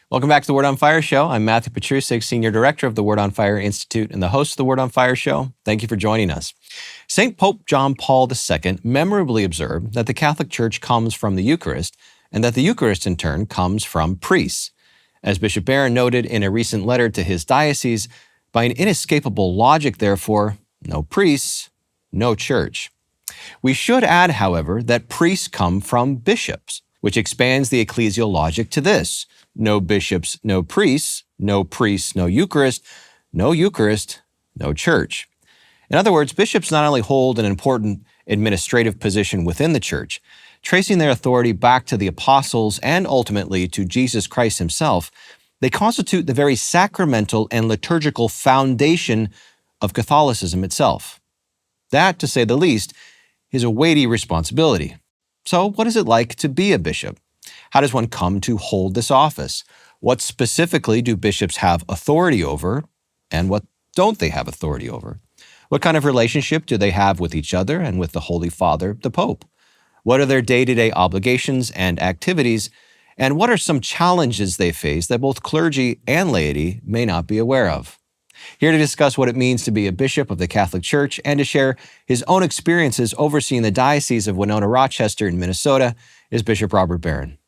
Welcome back to the Word on Fire Show. I'm Matthew Petrusek, Senior Director of the Word on Fire Institute and the host of the Word on Fire Show. Thank you for joining us. St. Pope John Paul II memorably observed that the Catholic Church comes from the Eucharist and that the Eucharist in turn comes from priests. As Bishop Barron noted in a recent letter to his diocese, by an inescapable logic, therefore, no priests, no church. We should add, however, that priests come from bishops, which expands the ecclesial logic to this: no bishops, no priests, no Eucharist, no Eucharist, no church. In other words, bishops not only hold an important administrative position within the church, tracing their authority back to the apostles and ultimately to Jesus Christ himself, they constitute the very sacramental and liturgical foundation of Catholicism itself. That, to say the least, is a weighty responsibility. So, what is it like to be a bishop? How does one come to hold this office? What specifically do bishops have authority over, and what don't they have authority over? What kind of relationship do they have with each other and with the Holy Father, the Pope? What are their day-to-day obligations and activities? And what are some challenges they face that both clergy and laity may not be aware of? Here to discuss what it means to be a bishop of the Catholic Church and to share his own experiences overseeing the Diocese of Winona-Rochester in Minnesota is Bishop Robert Barron.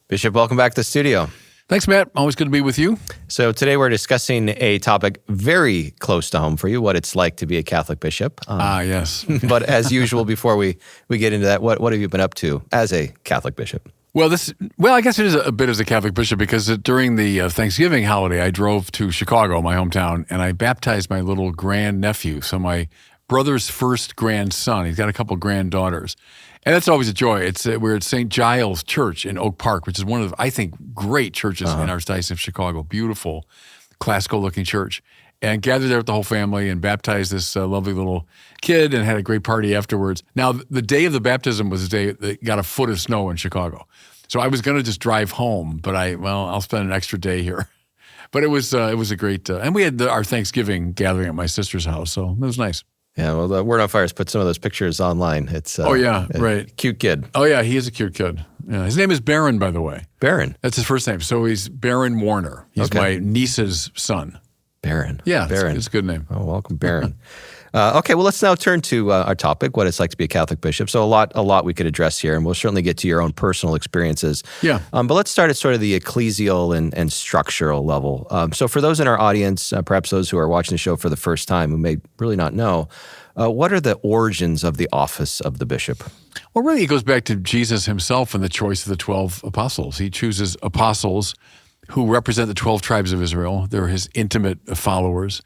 Bishop, welcome back to the studio. Thanks, Matt. Always good to be with you. So today we're discussing a topic very close to home for you, what it's like to be a Catholic bishop. Yes. But as usual, before we get into that, what have you been up to as a Catholic bishop? Well, I guess it is a bit as a Catholic bishop because during the Thanksgiving holiday, I drove to Chicago, my hometown, and I baptized my little grandnephew. So my brother's first grandson. He's got a couple granddaughters. And that's always a joy. We're at St. Giles Church in Oak Park, which is one of, I think, great churches in our Diocese of Chicago. Beautiful, classical-looking church. And gathered there with the whole family and baptized this lovely little kid and had a great party afterwards. Now, the day of the baptism was the day that got a foot of snow in Chicago. So I was going to just drive home, but I'll spend an extra day here. But it was a great, and we had our Thanksgiving gathering at my sister's house, so it was nice. Yeah, well, the Word on Fire has put some of those pictures online. It's right. Cute kid. Oh, yeah, he is a cute kid. Yeah, his name is Barron, by the way. Barron? That's his first name. So he's Barron Warner. He's my niece's son. Barron. Yeah, Barron. It's a good name. Oh, welcome, Barron. Okay, well, let's now turn to our topic, what it's like to be a Catholic bishop. So a lot we could address here, and we'll certainly get to your own personal experiences. Yeah. But let's start at sort of the ecclesial and structural level. So for those in our audience, perhaps those who are watching the show for the first time who may really not know, what are the origins of the office of the bishop? Well, really, it goes back to Jesus himself and the choice of the 12 apostles. He chooses apostles who represent the 12 tribes of Israel. They're his intimate followers.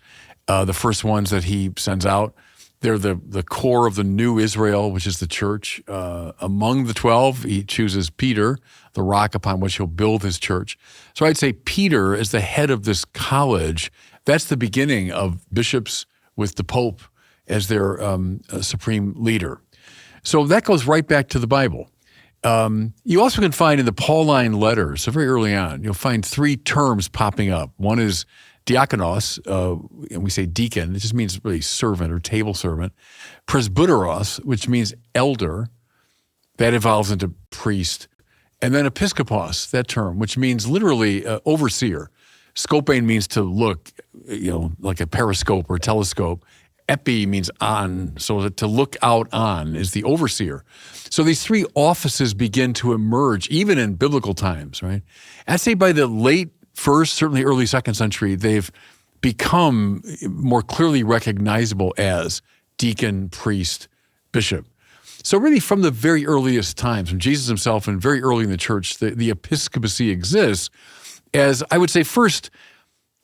The first ones that he sends out, they're the core of the new Israel, which is the church. Among the 12, he chooses Peter, the rock upon which he'll build his church. So I'd say Peter is the head of this college. That's the beginning of bishops with the Pope as their supreme leader. So that goes right back to the Bible. You also can find in the Pauline letters, so very early on, you'll find three terms popping up. One is diakonos, and we say deacon. It just means really servant or table servant. Presbyteros, which means elder. That evolves into priest. And then episkopos, that term, which means literally overseer. Scopein means to look, like a periscope or telescope. Epi means on, so to look out on is the overseer. So these three offices begin to emerge, even in biblical times, right? I'd say by the late first, certainly early second century, they've become more clearly recognizable as deacon, priest, bishop. So really from the very earliest times, when Jesus himself and very early in the church, the episcopacy exists as, I would say, first,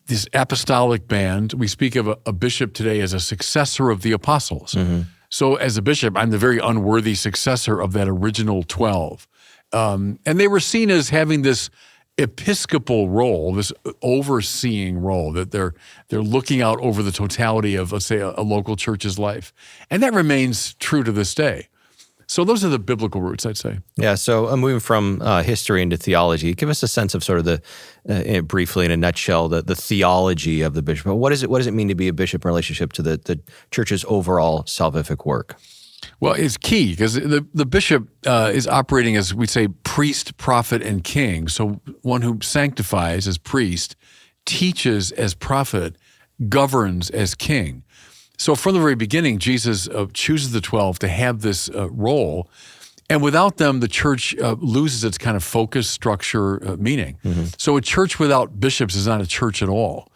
this apostolic band. We speak of a bishop today as a successor of the apostles. Mm-hmm. So as a bishop, I'm the very unworthy successor of that original 12. And they were seen as having this episcopal role, this overseeing role, that they're looking out over the totality of, let's say, a local church's life. And that remains true to this day. So those are the biblical roots, I'd say. Yeah, so moving from history into theology, give us a sense of sort of the, briefly in a nutshell, the theology of the bishop. What does it mean to be a bishop in relationship to the church's overall salvific work? Well, it's key because the bishop is operating as, we'd say, priest, prophet, and king. So one who sanctifies as priest, teaches as prophet, governs as king. So from the very beginning, Jesus chooses the 12 to have this role. And without them, the church loses its kind of focus, structure, meaning. Mm-hmm. So a church without bishops is not a church at all.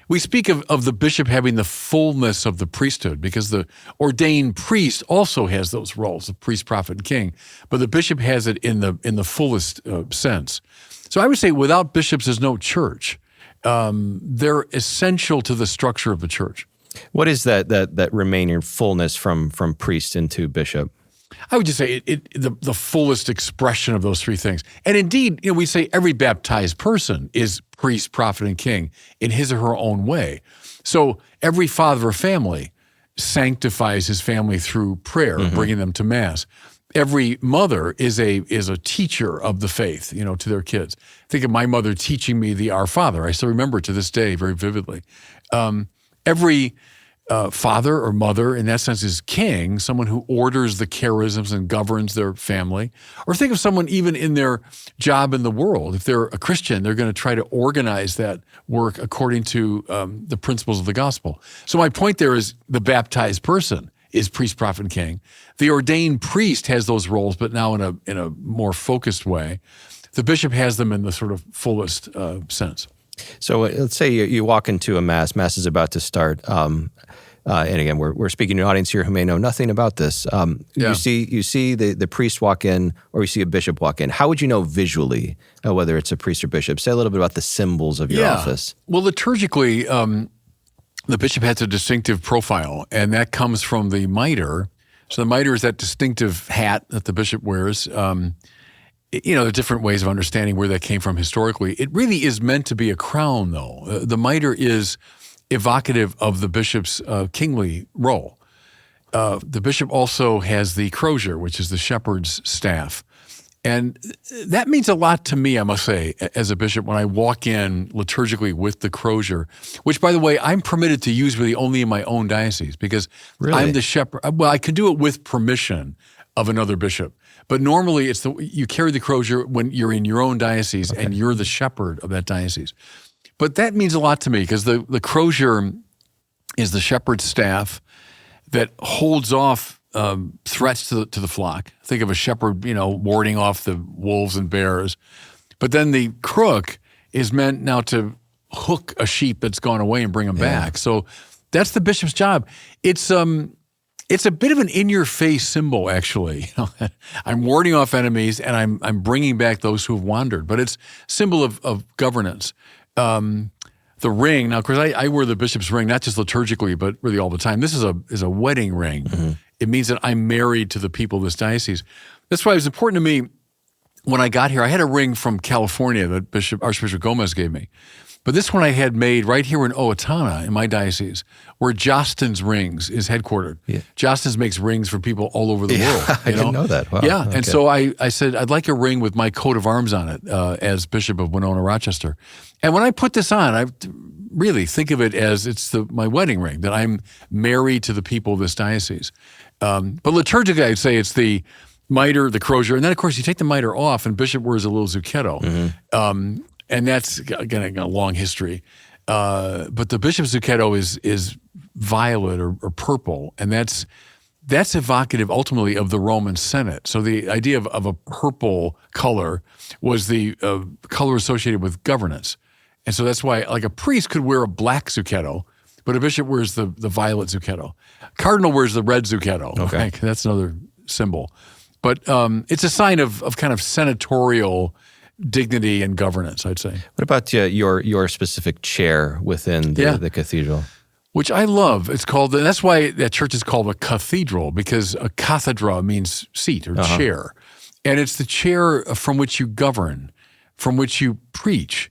We speak of the bishop having the fullness of the priesthood because the ordained priest also has those roles of priest, prophet, and king, but the bishop has it in the fullest sense. So I would say without bishops, there's no church. They're essential to the structure of the church. What is that remaining fullness from priest into bishop? I would just say the fullest expression of those three things. And indeed, we say every baptized person is priest, prophet, and king in his or her own way. So every father of a family sanctifies his family through prayer, mm-hmm. bringing them to Mass. Every mother is a teacher of the faith, to their kids. Think of my mother teaching me the Our Father. I still remember to this day very vividly. Every father or mother, in that sense, is king, someone who orders the charisms and governs their family. Or think of someone even in their job in the world. If they're a Christian, they're going to try to organize that work according to the principles of the gospel. So my point there is the baptized person is priest, prophet, and king. The ordained priest has those roles, but now in a more focused way. The bishop has them in the sort of fullest sense. So let's say you walk into a Mass. Mass is about to start. And again, we're speaking to an audience here who may know nothing about this. You see the priest walk in, or you see a bishop walk in. How would you know visually whether it's a priest or bishop? Say a little bit about the symbols of your office. Well, liturgically, the bishop has a distinctive profile, and that comes from the mitre. So the mitre is that distinctive hat that the bishop wears. There are different ways of understanding where that came from historically. It really is meant to be a crown, though. The mitre is evocative of the bishop's kingly role. The bishop also has the crozier, which is the shepherd's staff. And that means a lot to me, I must say, as a bishop, when I walk in liturgically with the crozier, which, by the way, I'm permitted to use really only in my own diocese because I'm the shepherd. Well, I can do it with permission of another bishop. But normally you carry the crozier when you're in your own diocese and you're the shepherd of that diocese. But that means a lot to me because the crozier is the shepherd's staff that holds off threats to the flock. Think of a shepherd, warding off the wolves and bears. But then the crook is meant now to hook a sheep that's gone away and bring them back. So that's the bishop's job. It's a bit of an in-your-face symbol, actually. I'm warding off enemies, and I'm bringing back those who have wandered. But it's a symbol of governance. The ring, now, of course, I wear the bishop's ring, not just liturgically, but really all the time. This is a wedding ring. Mm-hmm. It means that I'm married to the people of this diocese. That's why it was important to me when I got here. I had a ring from California that Archbishop Gomez gave me. But this one I had made right here in Owatonna, in my diocese, where Jostens Rings is headquartered. Yeah. Jostens makes rings for people all over the world. I didn't know that. Wow. Yeah, okay. And so I said, I'd like a ring with my coat of arms on it as Bishop of Winona-Rochester. And when I put this on, I really think of it as it's my wedding ring, that I'm married to the people of this diocese. But liturgically, I'd say it's the mitre, the crozier, and then, of course, you take the mitre off, and Bishop wears a little zucchetto. Mm-hmm. And that's, again, a long history. But the bishop's zucchetto is violet or purple, and that's evocative ultimately of the Roman Senate. So the idea of a purple color was the color associated with governance. And so that's why, like, a priest could wear a black zucchetto, but a bishop wears the violet zucchetto. Cardinal wears the red zucchetto. Okay. Right? That's another symbol. But it's a sign of kind of senatorial dignity and governance, I'd say. What about your specific chair within the cathedral? Which I love. It's called, and that's why that church is called a cathedral, because a cathedra means seat or chair. And it's the chair from which you govern, from which you preach.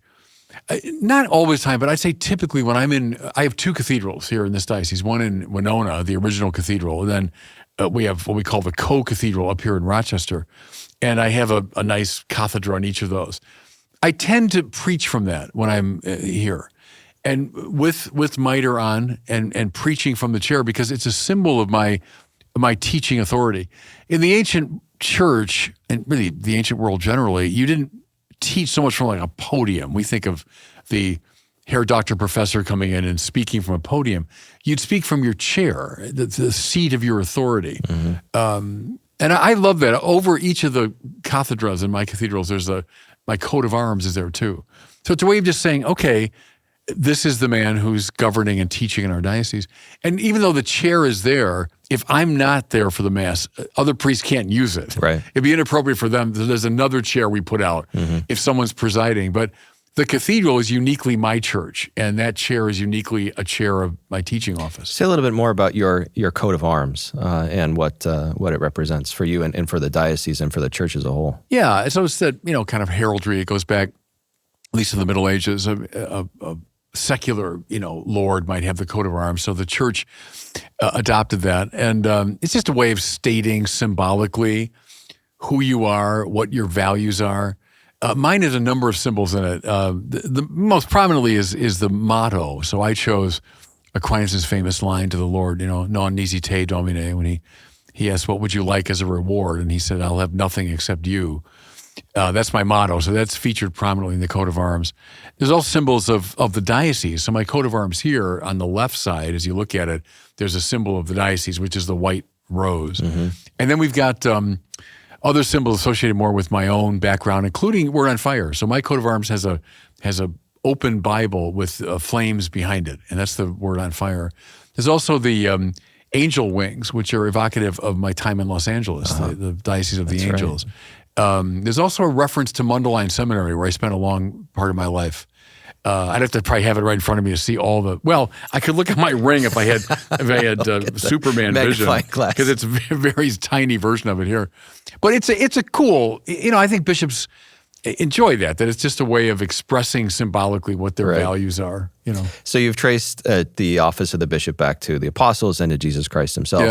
Not always time, but I'd say typically when I have two cathedrals here in this diocese, one in Winona, the original cathedral, and then we have what we call the co-cathedral up here in Rochester. And I have a nice cathedra in each of those. I tend to preach from that when I'm here. And with mitre on and preaching from the chair, because it's a symbol of my teaching authority. In the ancient church, and really the ancient world generally, you didn't teach so much from like a podium. We think of the Herr Doctor Professor coming in and speaking from a podium. You'd speak from your chair, the seat of your authority. And I love that. Over each of the cathedrals in my cathedrals, there's my coat of arms is there too. So it's a way of just saying, okay, this is the man who's governing and teaching in our diocese. And even though the chair is there, if I'm not there for the Mass, other priests can't use it. Right. It'd be inappropriate for them. There's another chair we put out if someone's presiding. But the cathedral is uniquely my church, and that chair is uniquely a chair of my teaching office. Say a little bit more about your coat of arms and what it represents for you and for the diocese and for the church as a whole. Yeah, so it's that, kind of heraldry. It goes back, at least in the Middle Ages, a secular, lord might have the coat of arms. So the church adopted that. And it's just a way of stating symbolically who you are, what your values are. Mine has a number of symbols in it. The most prominently is the motto. So I chose Aquinas' famous line to the Lord, non nisi te Domine, when he asked, what would you like as a reward? And he said, I'll have nothing except you. That's my motto. So that's featured prominently in the coat of arms. There's all symbols of the diocese. So my coat of arms here on the left side, as you look at it, there's a symbol of the diocese, which is the white rose. And then we've got other symbols associated more with my own background, including Word on Fire. So my coat of arms has a open Bible with flames behind it, and that's the Word on Fire. There's also the angel wings, which are evocative of my time in Los Angeles, the Diocese of the Angels. Right. There's also a reference to Mundelein Seminary, where I spent a long part of my life. I'd have to probably have it right in front of me to see all the. Well, I could look at my ring if I had Superman vision, because it's a very tiny version of it here. But it's a cool. I think bishops enjoy that it's just a way of expressing symbolically what their values are. So you've traced the office of the bishop back to the apostles and to Jesus Christ himself.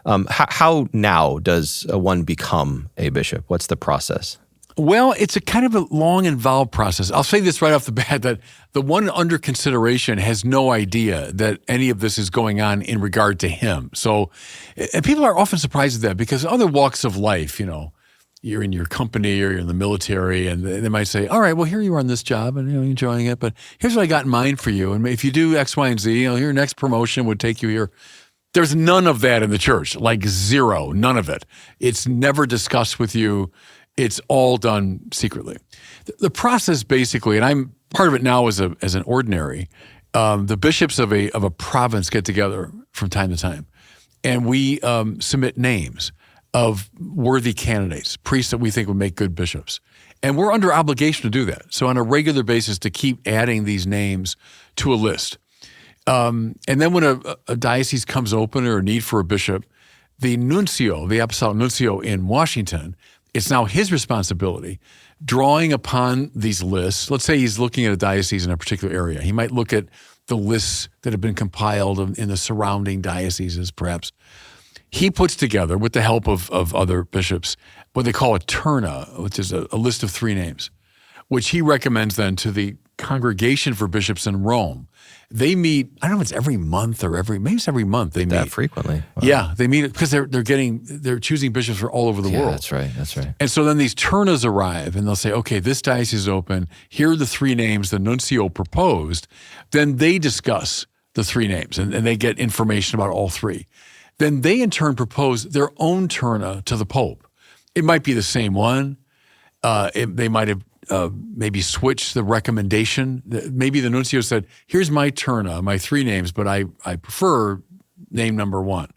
Yeah. How now does one become a bishop? What's the process? Well, it's a kind of a long, involved process. I'll say this right off the bat, that the one under consideration has no idea that any of this is going on in regard to him. So, and people are often surprised at that, because other walks of life, you're in your company or you're in the military, and they might say, all right, well, here you are on this job and you're enjoying it, but here's what I got in mind for you. And if you do X, Y, and Z, your next promotion would take you here. There's none of that in the church, like zero, none of it. It's never discussed with you. It's all done secretly. The process basically, and I'm part of it now as an ordinary, the bishops of a province get together from time to time, and we submit names of worthy candidates, priests that we think would make good bishops. And we're under obligation to do that. So on a regular basis, to keep adding these names to a list. And then when a diocese comes open or a need for a bishop, the nuncio, the apostolic nuncio in Washington, it's now his responsibility, drawing upon these lists. Let's say he's looking at a diocese in a particular area. He might look at the lists that have been compiled in the surrounding dioceses, perhaps. He puts together, with the help of other bishops, what they call a terna, which is a list of 3 names, which he recommends then to the Congregation for Bishops in Rome. They meet, I don't know if it's every month or maybe it's every month they meet. That frequently. Wow. Yeah, they meet because they're choosing bishops from all over the world. That's right. And so then these ternas arrive, and they'll say, okay, this diocese is open. Here are the 3 names the nuncio proposed. Then they discuss the 3 names, and they get information about all 3. Then they in turn propose their own terna to the Pope. It might be the same one. They might have maybe switch the recommendation. Maybe the nuncio said, here's my terna, my 3 names, but I prefer name number 1.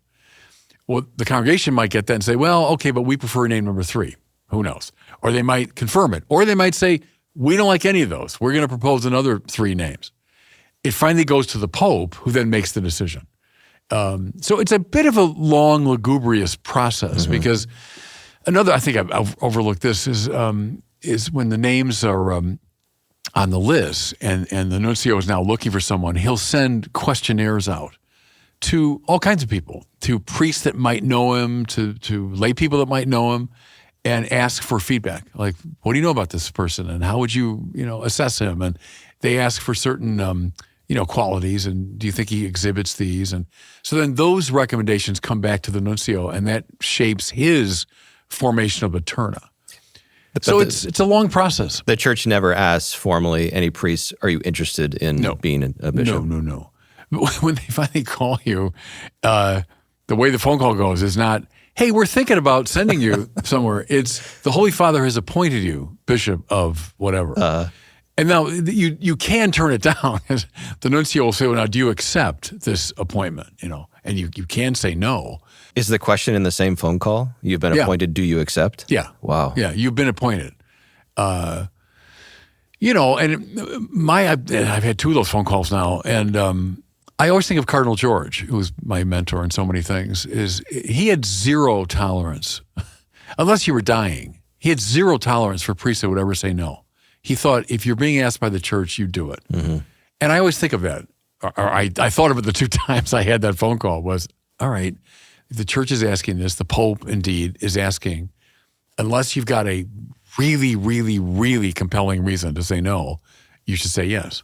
Well, the congregation might get that and say, well, okay, but we prefer name number 3. Who knows? Or they might confirm it. Or they might say, we don't like any of those. We're going to propose another 3 names. It finally goes to the Pope, who then makes the decision. So it's a bit of a long, lugubrious process, because another, I think I've overlooked this, is when the names are on the list, and the nuncio is now looking for someone, he'll send questionnaires out to all kinds of people, to priests that might know him, to lay people that might know him, and ask for feedback. Like, what do you know about this person, and how would you, assess him? And they ask for certain, qualities, and do you think he exhibits these? And so then those recommendations come back to the nuncio, and that shapes his formation of a terna. So it's a long process. The church never asks formally any priests, are you interested in being a bishop? No. When they finally call you, the way the phone call goes is not, hey, we're thinking about sending you somewhere. It's the Holy Father has appointed you bishop of whatever. And now you can turn it down. The nuncio will say, well, now do you accept this appointment? And you can say no. Is the question in the same phone call? You've been appointed, do you accept? Yeah. Wow. Yeah, you've been appointed. And I've had two of those phone calls now, and I always think of Cardinal George, who was my mentor in so many things, he had zero tolerance. Unless you were dying, he had zero tolerance for priests that would ever say no. He thought, if you're being asked by the church, you do it. Mm-hmm. And I always think of that. Or I thought of it the two times I had that phone call was, all right, if the church is asking this, the Pope indeed is asking, unless you've got a really, really, really compelling reason to say no, you should say yes.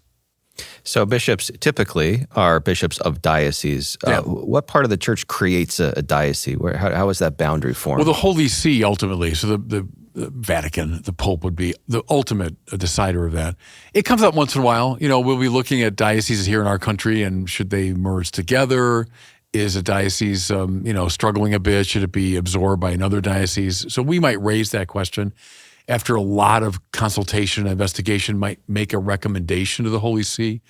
So bishops typically are bishops of dioceses. What part of the church creates a diocese? How is that boundary formed? Well, the Holy See ultimately, so the Vatican, the Pope would be the ultimate decider of that. It comes up once in a while. We'll be looking at dioceses here in our country, and should they merge together? Is a diocese, struggling a bit? Should it be absorbed by another diocese? So we might raise that question. After a lot of consultation and investigation, might make a recommendation to the Holy See.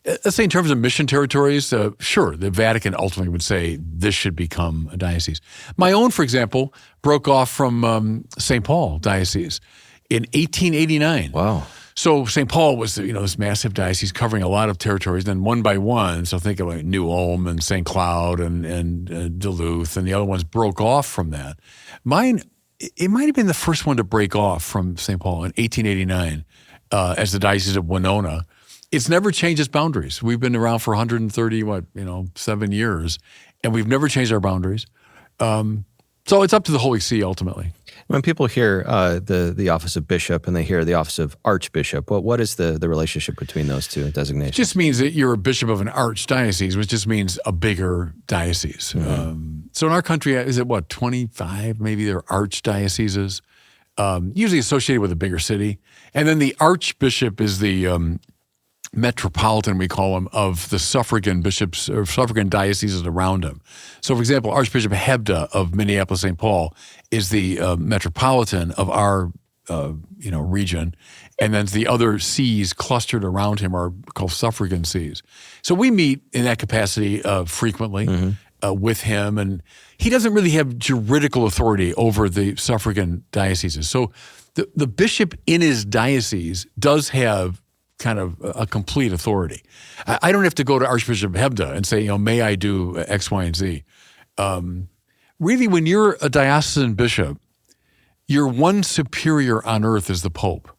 Let's say in terms of mission territories, sure, the Vatican ultimately would say this should become a diocese. My own, for example, broke off from St. Paul Diocese in 1889. Wow. So St. Paul was, this massive diocese covering a lot of territories. Then one by one, so think of like New Ulm and St. Cloud and Duluth, and the other ones broke off from that. Mine, it might have been the first one to break off from St. Paul in 1889 as the Diocese of Winona. It's never changed its boundaries. We've been around for 7 years, and we've never changed our boundaries. So it's up to the Holy See ultimately. When people hear the office of bishop and they hear the office of archbishop, what is the relationship between those two designations? It just means that you're a bishop of an archdiocese, which just means a bigger diocese. Mm-hmm. So in our country, is it 25? Maybe they're archdioceses, usually associated with a bigger city. And then the archbishop is the metropolitan, we call him, of the suffragan bishops or suffragan dioceses around him. So, for example, Archbishop Hebda of Minneapolis-St. Paul is the metropolitan of our region, and then the other sees clustered around him are called suffragan sees. So we meet in that capacity frequently with him, and he doesn't really have juridical authority over the suffragan dioceses. So the bishop in his diocese does have kind of a complete authority. I don't have to go to Archbishop Hebda and say, may I do X, Y, and Z. Really, when you're a diocesan bishop, your one superior on earth is the Pope.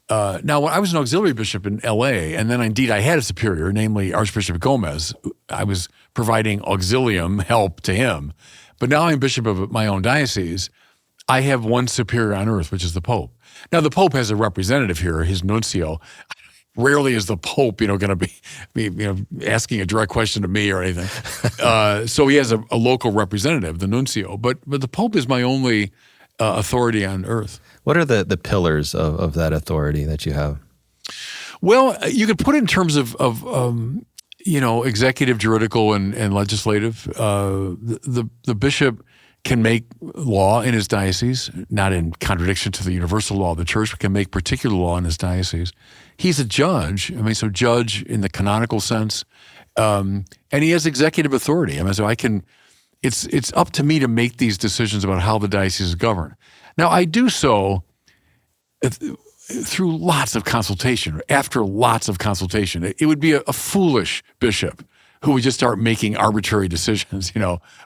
Now, when I was an auxiliary bishop in L.A., and then indeed I had a superior, namely Archbishop Gomez, I was providing auxilium help to him. But now I'm bishop of my own diocese. I have one superior on earth, which is the Pope. Now, the Pope has a representative here, his nuncio. Rarely is the Pope, going to be asking a direct question to me or anything. So he has a local representative, the nuncio. But the Pope is my only authority on earth. What are the pillars of that authority that you have? Well, you could put it in terms of executive, juridical, and legislative. The bishop can make law in his diocese, not in contradiction to the universal law of the church, but can make particular law in his diocese. He's a judge. So judge in the canonical sense, and he has executive authority. So it's up to me to make these decisions about how the diocese is governed. Now, I do so through lots of consultation, after lots of consultation. It would be a foolish bishop who would just start making arbitrary decisions,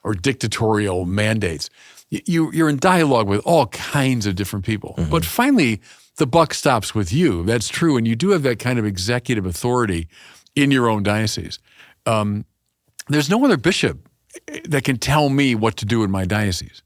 or dictatorial mandates. you're in dialogue with all kinds of different people. But finally, the buck stops with you. That's true. And you do have that kind of executive authority in your own diocese. There's no other bishop that can tell me what to do in my diocese.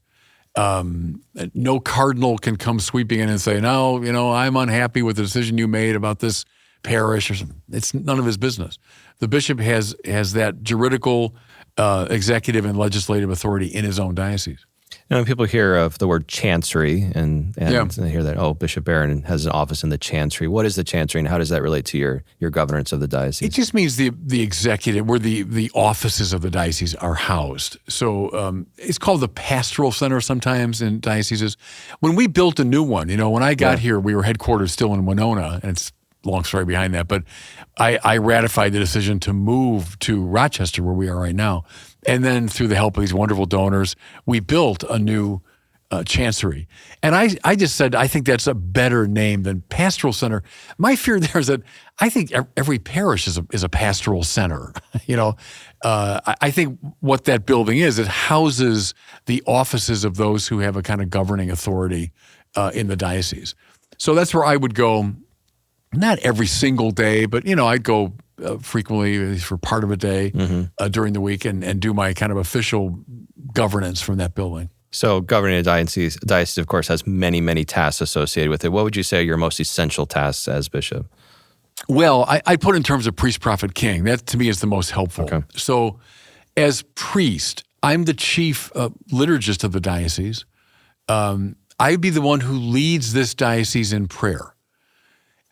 No cardinal can come sweeping in and say, no, I'm unhappy with the decision you made about this parish or something. It's none of his business. The bishop has that juridical, executive, and legislative authority in his own diocese. When people hear of the word chancery and they hear that, Bishop Barron has an office in the chancery. What is the chancery and how does that relate to your governance of the diocese? It just means the executive, where the offices of the diocese are housed. So it's called the pastoral center sometimes in dioceses. When we built a new one, when I got here, we were headquartered still in Winona, and it's a long story behind that, but I ratified the decision to move to Rochester, where we are right now. And then through the help of these wonderful donors, we built a new chancery. And I just said, I think that's a better name than pastoral center. My fear there is that I think every parish is a pastoral center. I think what that building is, it houses the offices of those who have a kind of governing authority in the diocese. So that's where I would go, not every single day, but, I'd go frequently for part of a day during the week and do my kind of official governance from that building. So governing a diocese, of course, has many, many tasks associated with it. What would you say are your most essential tasks as bishop? Well, I put it in terms of priest, prophet, king. That to me is the most helpful. Okay. So as priest, I'm the chief liturgist of the diocese. I'd be the one who leads this diocese in prayer.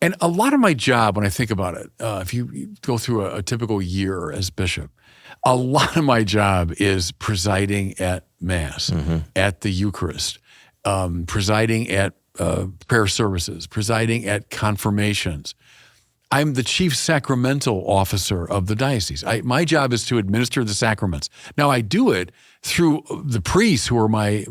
And a lot of my job, when I think about it, if you go through a typical year as bishop, a lot of my job is presiding at Mass, at the Eucharist, presiding at prayer services, presiding at confirmations. I'm the chief sacramental officer of the diocese. My job is to administer the sacraments. Now, I do it through the priests who are my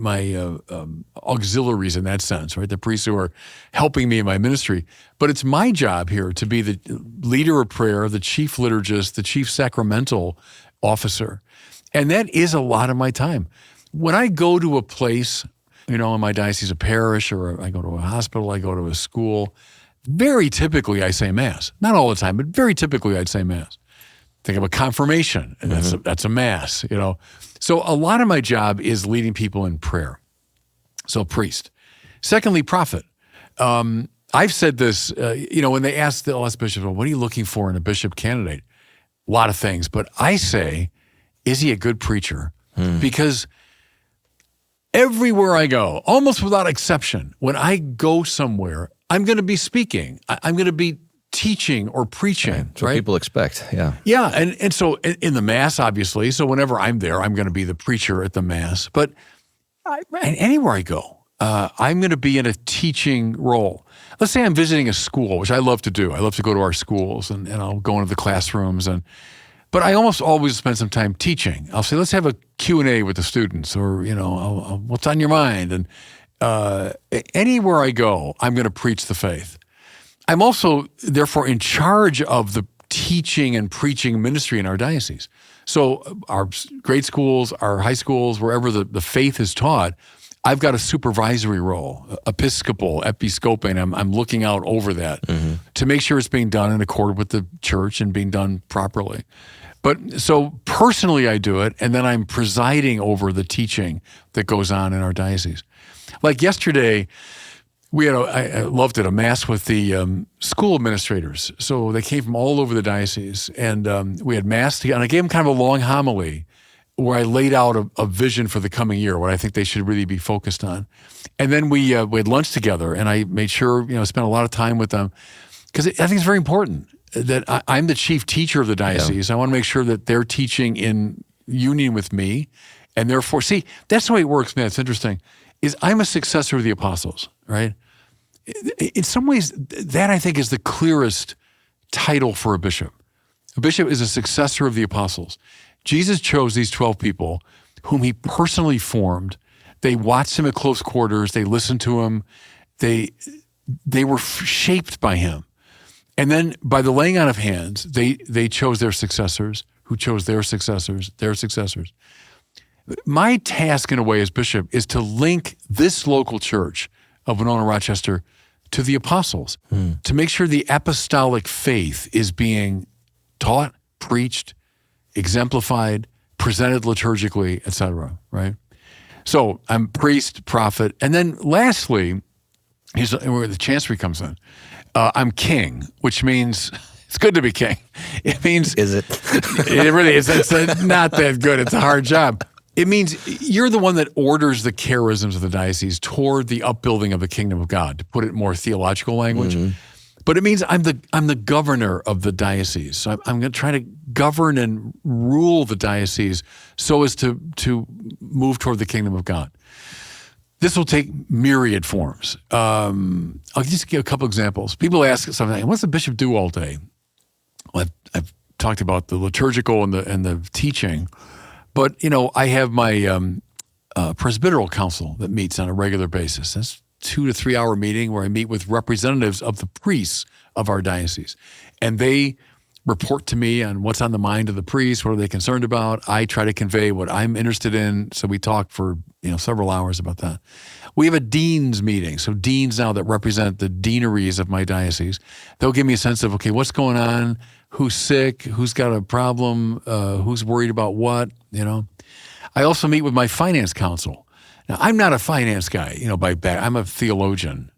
auxiliaries in that sense, right? The priests who are helping me in my ministry. But it's my job here to be the leader of prayer, the chief liturgist, the chief sacramental officer. And that is a lot of my time. When I go to a place, in my diocese, a parish, or I go to a hospital, I go to a school, very typically I say Mass. Not all the time, but very typically I'd say Mass. Think of a confirmation, and that's a Mass, So a lot of my job is leading people in prayer. So priest. Secondly, prophet. I've said this, when they ask the last bishop, well, what are you looking for in a bishop candidate? A lot of things, but I say, is he a good preacher? Because everywhere I go, almost without exception, when I go somewhere, I'm going to be speaking. I'm going to be teaching or preaching. Right. That's what people expect, yeah. Yeah, and so in the Mass, obviously, so whenever I'm there, I'm going to be the preacher at the Mass. But anywhere I go, I'm going to be in a teaching role. Let's say I'm visiting a school, which I love to do. I love to go to our schools, and I'll go into the classrooms. But I almost always spend some time teaching. I'll say, let's have a Q&A with the students, or, what's on your mind? And anywhere I go, I'm going to preach the faith. I'm also, therefore, in charge of the teaching and preaching ministry in our diocese. So our grade schools, our high schools, wherever the faith is taught, I've got a supervisory role, episcopal, episcoping. I'm looking out over that to make sure it's being done in accord with the church and being done properly. But so personally I do it, and then I'm presiding over the teaching that goes on in our diocese. Like yesterday, we had I loved it, a Mass with the school administrators. So they came from all over the diocese, and we had Mass together. And I gave them kind of a long homily where I laid out a vision for the coming year, what I think they should really be focused on. And then we had lunch together, and I made sure, spent a lot of time with them, because I think it's very important that I'm the chief teacher of the diocese. Yeah. I want to make sure that they're teaching in union with me, and therefore, see, that's the way it works, man. It's interesting. Is I'm a successor of the apostles, right? In some ways, that I think is the clearest title for a bishop. A bishop is a successor of the apostles. Jesus chose these 12 people whom he personally formed. They watched him at close quarters. They listened to him. They were shaped by him. And then by the laying on of hands, they chose their successors, who chose their successors, their successors. My task, in a way, as bishop, is to link this local church of Winona-Rochester to the apostles, to make sure the apostolic faith is being taught, preached, exemplified, presented liturgically, etc. Right? So I'm priest, prophet, and then lastly, here's where the chancery comes in. I'm king, which means it's good to be king. It means Is it? it really is. It's not that good. It's a hard job. It means you're the one that orders the charisms of the diocese toward the upbuilding of the kingdom of God, to put it in more theological language. But it means I'm the governor of the diocese. So I'm going to try to govern and rule the diocese so as to move toward the kingdom of God. This will take myriad forms. I'll just give a couple examples. People ask something, what's the bishop do all day? Well, I've talked about the liturgical and the teaching, but I have my presbyteral council that meets on a regular basis. That's 2 to 3 hour meeting where I meet with representatives of the priests of our diocese, and they report to me on what's on the mind of the priests, what are they concerned about. I try to convey what I'm interested in, so we talk for several hours about that. We have a deans meeting, so deans now that represent the deaneries of my diocese, they'll give me a sense of, okay, what's going on, who's sick, who's got a problem, who's worried about what, I also meet with my finance council. Now, I'm not a finance guy, I'm a theologian,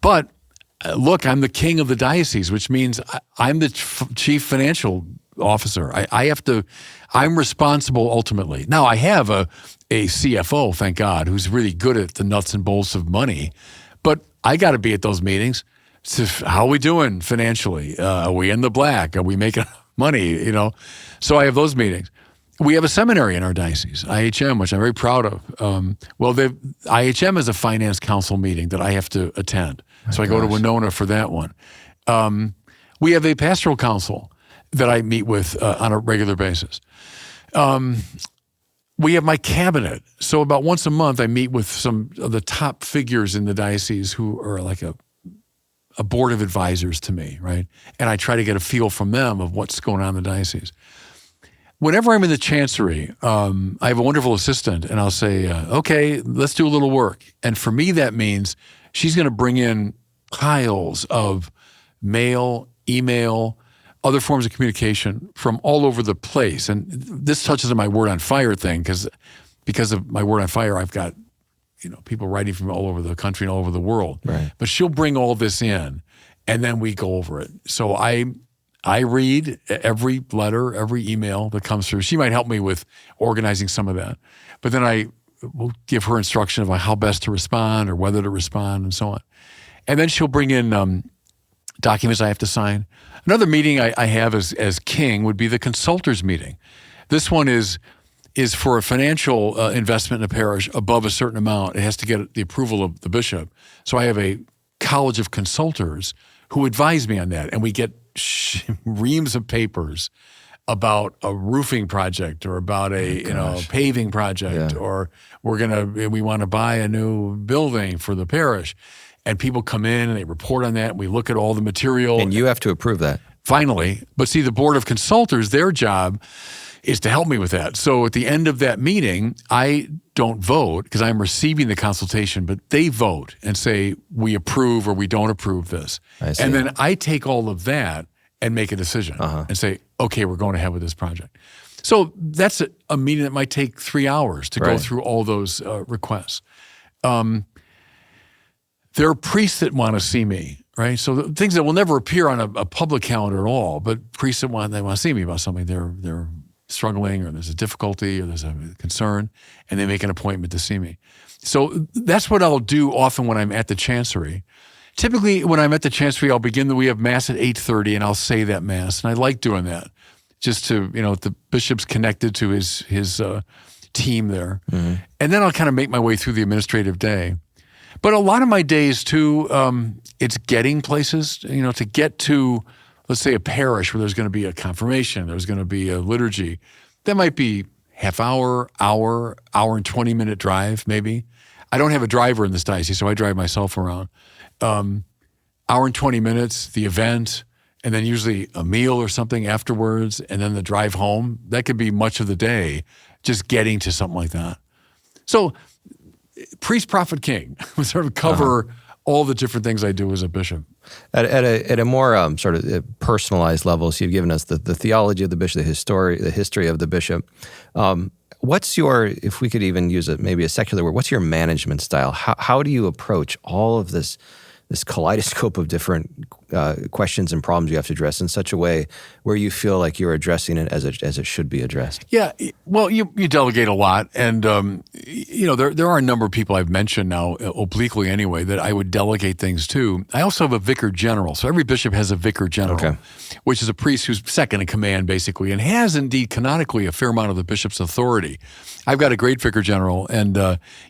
but look, I'm the king of the diocese, which means I'm the chief financial officer. I'm responsible ultimately. Now, I have a CFO, thank God, who's really good at the nuts and bolts of money, but I got to be at those meetings. So how are we doing financially? Are we in the black? Are we making money? So I have those meetings. We have a seminary in our diocese, IHM, which I'm very proud of. IHM is a finance council meeting that I have to attend. So I go to Winona for that one. We have a pastoral council that I meet with on a regular basis. We have my cabinet. So about once a month, I meet with some of the top figures in the diocese who are like a board of advisors to me, right? And I try to get a feel from them of what's going on in the diocese. Whenever I'm in the chancery, I have a wonderful assistant, and I'll say, okay, let's do a little work. And for me, that means she's going to bring in piles of mail, email, other forms of communication from all over the place. And this touches on my Word on Fire thing, because of my Word on Fire, I've got people writing from all over the country and all over the world. Right. But she'll bring all this in, and then we go over it. So I read every letter, every email that comes through. She might help me with organizing some of that. But then I will give her instruction of how best to respond or whether to respond and so on. And then she'll bring in documents I have to sign. Another meeting I have as king would be the consultors meeting. This one is for a financial investment in a parish above a certain amount. It has to get the approval of the bishop. So I have a college of consultors who advise me on that. And we get reams of papers about a roofing project or about a paving project, or we want to buy a new building for the parish. And people come in and they report on that. And we look at all the material. And you have to approve that. Finally. But see, the board of consultors, their job is to help me with that. So at the end of that meeting, I don't vote because I'm receiving the consultation, but they vote and say, we approve or we don't approve this. And then I take all of that and make a decision and say, okay, we're going ahead with this project. So that's a meeting that might take 3 hours to go through all those requests. There are priests that want to see me, right? So things that will never appear on a public calendar at all, but priests that want to see me about something. They're struggling, or there's a difficulty, or there's a concern, and they make an appointment to see me. So that's what I'll do often when I'm at the chancery. Typically, when I'm at the chancery, we have Mass at 8:30, and I'll say that Mass, and I like doing that, just to, the bishop's connected to his team there. Mm-hmm. And then I'll kind of make my way through the administrative day. But a lot of my days, too, it's getting places, to get to, let's say, a parish where there's going to be a confirmation, there's going to be a liturgy. That might be half hour and 20-minute drive, maybe. I don't have a driver in this diocese, so I drive myself around. Hour and 20 minutes, the event, and then usually a meal or something afterwards, and then the drive home. That could be much of the day, just getting to something like that. So priest, prophet, king would sort of cover all the different things I do as a bishop. At a more sort of personalized level, so you've given us the theology of the bishop, the history of the bishop. What's your, if we could even use maybe a secular word, what's your management style? How do you approach all of this kaleidoscope of different questions and problems you have to address in such a way where you feel like you're addressing it as it should be addressed? Yeah, well, you delegate a lot, and there are a number of people I've mentioned now, obliquely anyway, that I would delegate things to. I also have a vicar general, so every bishop has a vicar general, which is a priest who's second in command, basically, and has indeed canonically a fair amount of the bishop's authority. I've got a great vicar general, and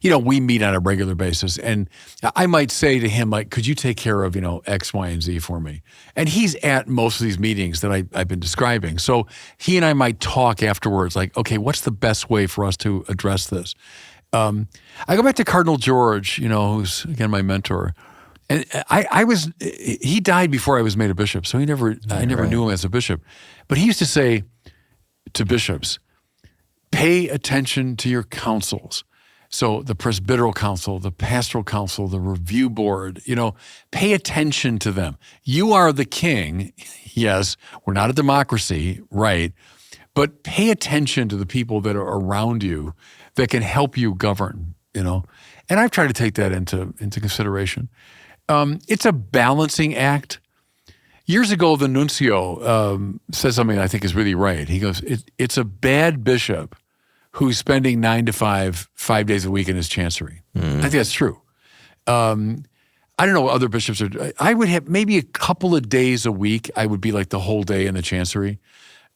we meet on a regular basis, and I might say to him, like, could you take care of X, Y, and Z for me? And he's at most of these meetings that I've been describing. So he and I might talk afterwards, like, okay, what's the best way for us to address this? I go back to Cardinal George, who's again my mentor, and he died before I was made a bishop, so I never knew him as a bishop, but he used to say to bishops, pay attention to your councils. So the presbyteral council, the pastoral council, the review board, pay attention to them. You are the king. Yes, we're not a democracy, right? But pay attention to the people that are around you that can help you govern, And I've tried to take that into consideration. It's a balancing act. Years ago, the nuncio said something I think is really right. He goes, it's a bad bishop who's spending 9 to 5 days a week in his chancery. I think that's true. I don't know what other bishops are. I would have maybe a couple of days a week. I would be like the whole day in the chancery,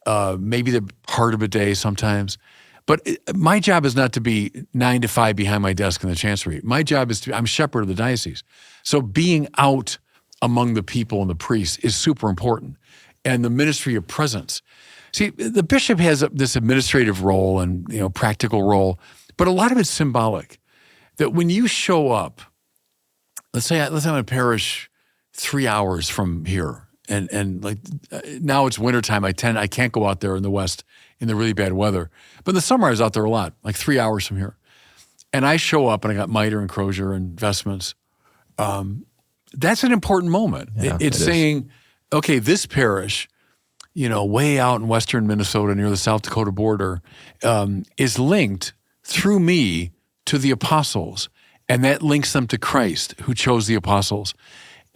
maybe the part of a day sometimes. But my job is not to be 9 to 5 behind my desk in the chancery. My job is I'm shepherd of the diocese. So being out among the people and the priests is super important. And the ministry of presence. See, the bishop has this administrative role and practical role, but a lot of it's symbolic. That when you show up, let's say I'm in a parish 3 hours from here, and like now it's wintertime. I can't go out there in the west in the really bad weather, but in the summer I was out there a lot, like 3 hours from here, and I show up and I got mitre and crozier and vestments. That's an important moment. Yeah, it's saying, okay, this parish, way out in western Minnesota near the South Dakota border, is linked through me to the apostles, and that links them to Christ, who chose the apostles.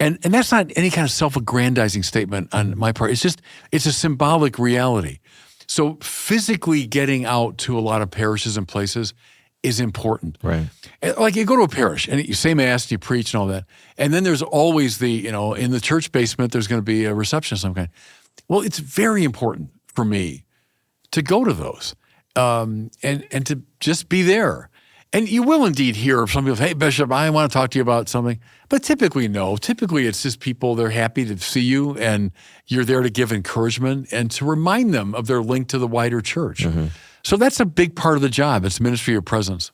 And that's not any kind of self-aggrandizing statement on my part. It's a symbolic reality. So physically getting out to a lot of parishes and places is important. Right. Like you go to a parish and you say mass, you preach and all that, and then there's always in the church basement, there's going to be a reception of some kind. Well, it's very important for me to go to those and to just be there. And you will indeed hear some people say, hey, Bishop, I want to talk to you about something. But typically, no. Typically, it's just people, they're happy to see you, and you're there to give encouragement and to remind them of their link to the wider church. Mm-hmm. So that's a big part of the job. It's ministry of presence.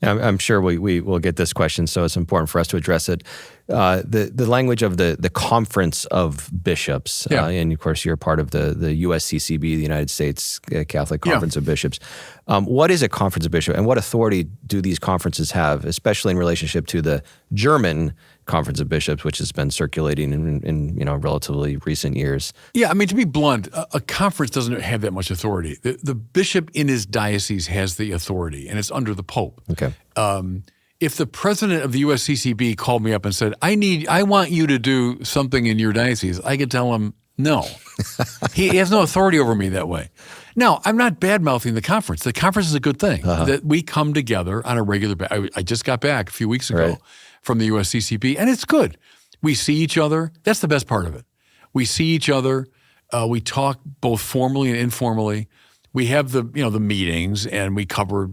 I'm sure we will get this question, so it's important for us to address it. The language of the conference of bishops, and of course you're part of the USCCB, the United States Catholic Conference of Bishops. What is a conference of bishops, and what authority do these conferences have, especially in relationship to the German Conference of Bishops, which has been circulating in relatively recent years? Yeah, I mean, to be blunt, a conference doesn't have that much authority. The bishop in his diocese has the authority, and it's under the Pope. Okay. If the president of the USCCB called me up and said, I want you to do something in your diocese, I could tell him no. He has no authority over me that way. Now, I'm not bad-mouthing the conference. The conference is a good thing, that we come together on a regular basis. I just got back a few weeks ago from the USCCB, and it's good. We see each other. That's the best part of it. We see each other. We talk both formally and informally. We have the meetings, and we cover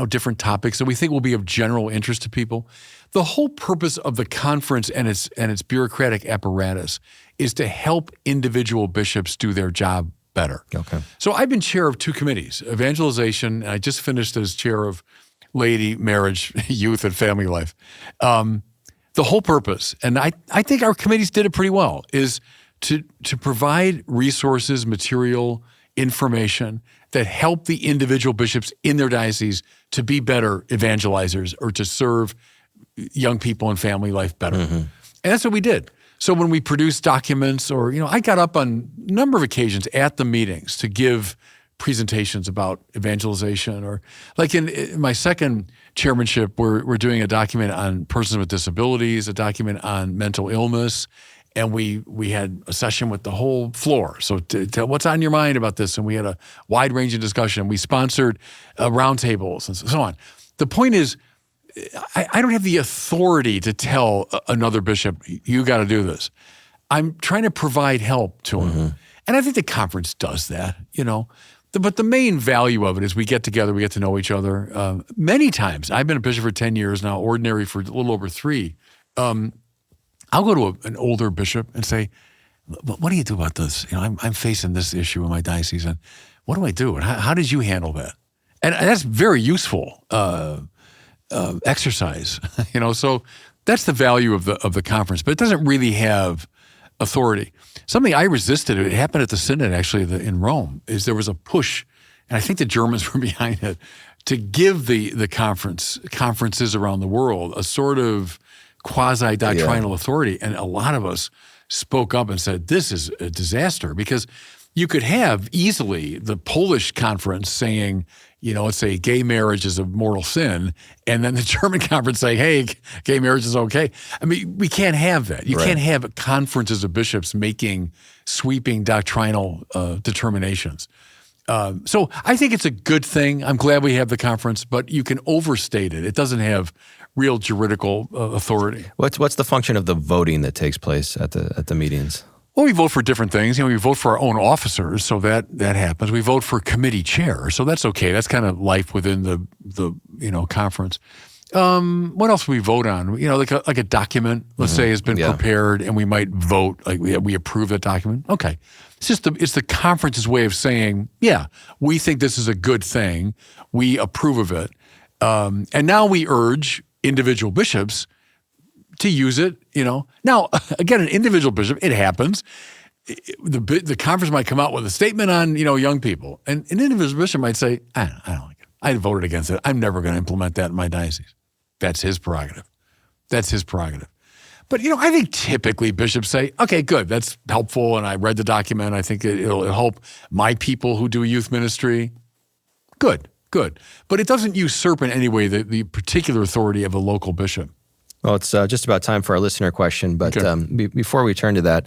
different topics that we think will be of general interest to people. The whole purpose of the conference and its bureaucratic apparatus is to help individual bishops do their job better. Okay. So I've been chair of 2 committees, evangelization, and I just finished as chair of laity, marriage, youth, and family life. The whole purpose, and I think our committees did it pretty well, is to provide resources, material, information that help the individual bishops in their diocese to be better evangelizers or to serve young people and family life better. And that's what we did. So when we produced documents or, I got up on a number of occasions at the meetings to give presentations about evangelization, or like in my second chairmanship, we're doing a document on persons with disabilities, a document on mental illness, and we had a session with the whole floor. So tell what's on your mind about this, and we had a wide-ranging discussion. We sponsored roundtables and so on. The point is, I don't have the authority to tell another bishop, you got to do this. I'm trying to provide help to him. And I think the conference does that, But the main value of it is we get together, we get to know each other. Many times, I've been a bishop for 10 years now, ordinary for a little over 3. I'll go to an older bishop and say, what do you do about this? I'm facing this issue in my diocese, and what do I do? And how did you handle that? And that's very useful exercise, So that's the value of the conference, but it doesn't really have authority. Something I resisted, it happened at the Synod actually in Rome, is there was a push, and I think the Germans were behind it, to give the conferences around the world a sort of quasi-doctrinal authority. And a lot of us spoke up and said, this is a disaster, because you could have easily the Polish conference saying, let's say gay marriage is a mortal sin, and then the German conference saying, hey, gay marriage is okay. I mean, we can't have that. You can't have conferences of bishops making sweeping doctrinal determinations. So I think it's a good thing. I'm glad we have the conference, but you can overstate it. It doesn't have real juridical authority. What's the function of the voting that takes place at the meetings? Well, we vote for different things. We vote for our own officers, so that happens. We vote for committee chair, so that's okay. That's kind of life within the conference. What else do we vote on? Like a document, let's say, has been prepared, and we might vote, like we approve that document. Okay. It's the conference's way of saying, yeah, we think this is a good thing. We approve of it. And now we urge individual bishops to use it, Now, again, an individual bishop, it happens. The conference might come out with a statement on, young people. And an individual bishop might say, I don't like it. I voted against it. I'm never going to implement that in my diocese. That's his prerogative. But, I think typically bishops say, okay, good, that's helpful, and I read the document. I think it'll help my people who do youth ministry. Good. But it doesn't usurp in any way the particular authority of a local bishop. Well, it's just about time for our listener question, but before we turn to that,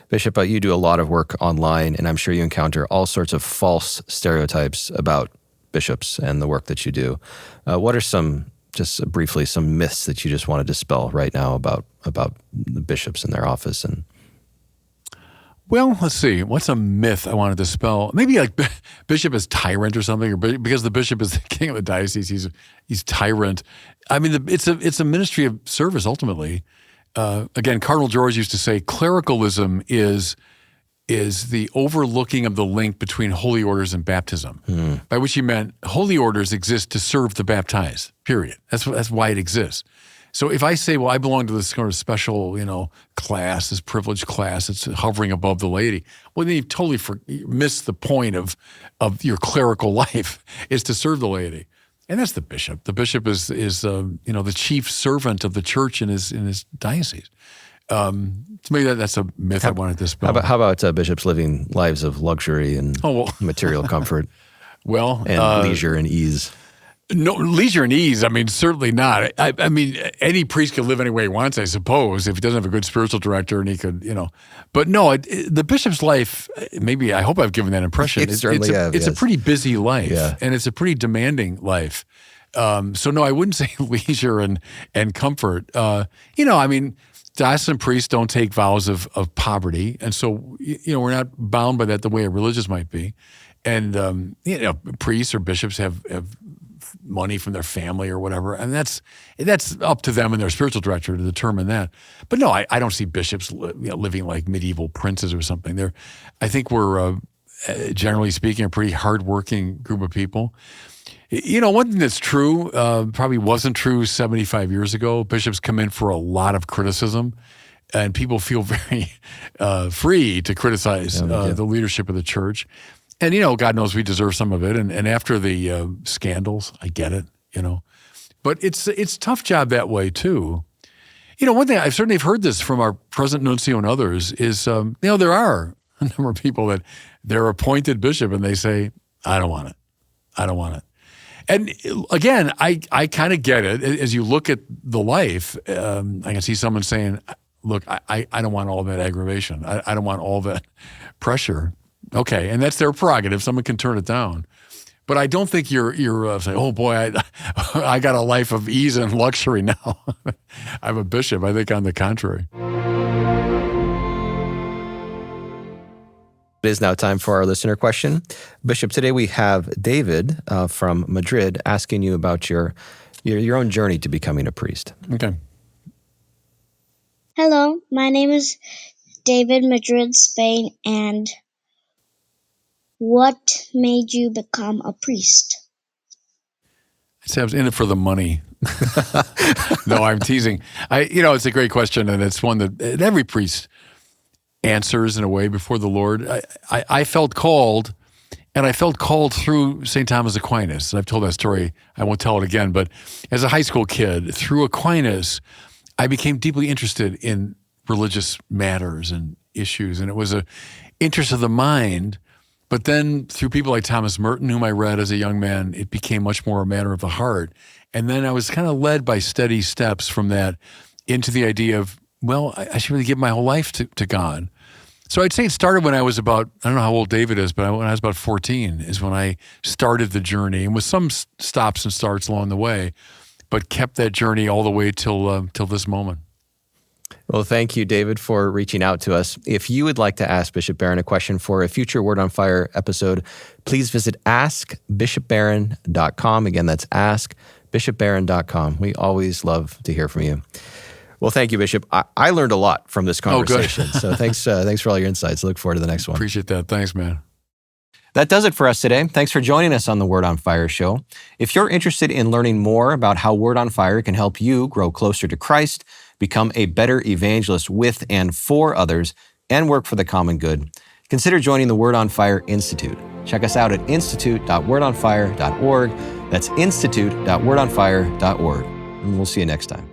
Bishop, you do a lot of work online, and I'm sure you encounter all sorts of false stereotypes about bishops and the work that you do. What are some myths that you just want to dispel right now about the bishops and their office? And well, let's see. What's a myth I want to dispel? Maybe like bishop is tyrant or something, or because the bishop is the king of the diocese, he's tyrant. I mean, it's a ministry of service ultimately. Again, Cardinal George used to say clericalism is the overlooking of the link between holy orders and baptism, by which he meant holy orders exist to serve the baptized, period. That's why it exists. So if I say, well, I belong to this sort of special, class, this privileged class that's hovering above the laity, well, then you've totally missed the point of your clerical life is to serve the laity. And that's the bishop. The bishop is the chief servant of the church in his diocese. So maybe that's a myth I wanted to dispel. How about bishops living lives of luxury and material comfort? And leisure and ease? No, leisure and ease, certainly not. I mean, any priest can live any way he wants, I suppose, if he doesn't have a good spiritual director and he could, But no, the bishop's life, maybe, I hope I've given that impression. It's a pretty busy life, and it's a pretty demanding life. So no, I wouldn't say leisure and comfort. Diocesan priests don't take vows of poverty, and so, we're not bound by that the way a religious might be. And, priests or bishops have money from their family or whatever, and that's up to them and their spiritual director to determine that. But no, I don't see bishops living like medieval princes or something. I think we're generally speaking a pretty hardworking group of people. One thing that's true, probably wasn't true 75 years ago. Bishops come in for a lot of criticism, and people feel very free to criticize the leadership of the church. And, God knows we deserve some of it. And after the scandals, I get it, But it's a tough job that way, too. One thing I've certainly heard this from our present nuncio and others is, there are a number of people that they're appointed bishop and they say, I don't want it. I don't want it. And again, I kind of get it. As you look at the life, I can see someone saying, look, I don't want all that aggravation. I don't want all that pressure. Okay, and that's their prerogative. Someone can turn it down. But I don't think you're saying, oh boy, I got a life of ease and luxury now. I'm a bishop. I think on the contrary. It is now time for our listener question. Bishop, today we have David from Madrid asking you about your own journey to becoming a priest. Okay. Hello, my name is David, Madrid, Spain, and what made you become a priest? I was in it for the money. No, I'm teasing. It's a great question, and it's one that every priest answers in a way before the Lord. I felt called, and I felt called through St. Thomas Aquinas. And I've told that story. I won't tell it again, but as a high school kid, through Aquinas, I became deeply interested in religious matters and issues, and it was an interest of the mind. But then through people like Thomas Merton, whom I read as a young man, it became much more a matter of the heart. And then I was kind of led by steady steps from that into the idea of, well, I should really give my whole life to God. So I'd say it started when I was about, I don't know how old David is, but when I was about 14 is when I started the journey, and with some stops and starts along the way, but kept that journey all the way till this moment. Well, thank you, David, for reaching out to us. If you would like to ask Bishop Barron a question for a future Word on Fire episode, please visit askbishopbarron.com. Again, that's askbishopbarron.com. We always love to hear from you. Well, thank you, Bishop. I learned a lot from this conversation. Oh, good. So thanks for all your insights. Look forward to the next one. Appreciate that. Thanks, man. That does it for us today. Thanks for joining us on the Word on Fire show. If you're interested in learning more about how Word on Fire can help you grow closer to Christ, become a better evangelist with and for others, and work for the common good, consider joining the Word on Fire Institute. Check us out at institute.wordonfire.org. That's institute.wordonfire.org. And we'll see you next time.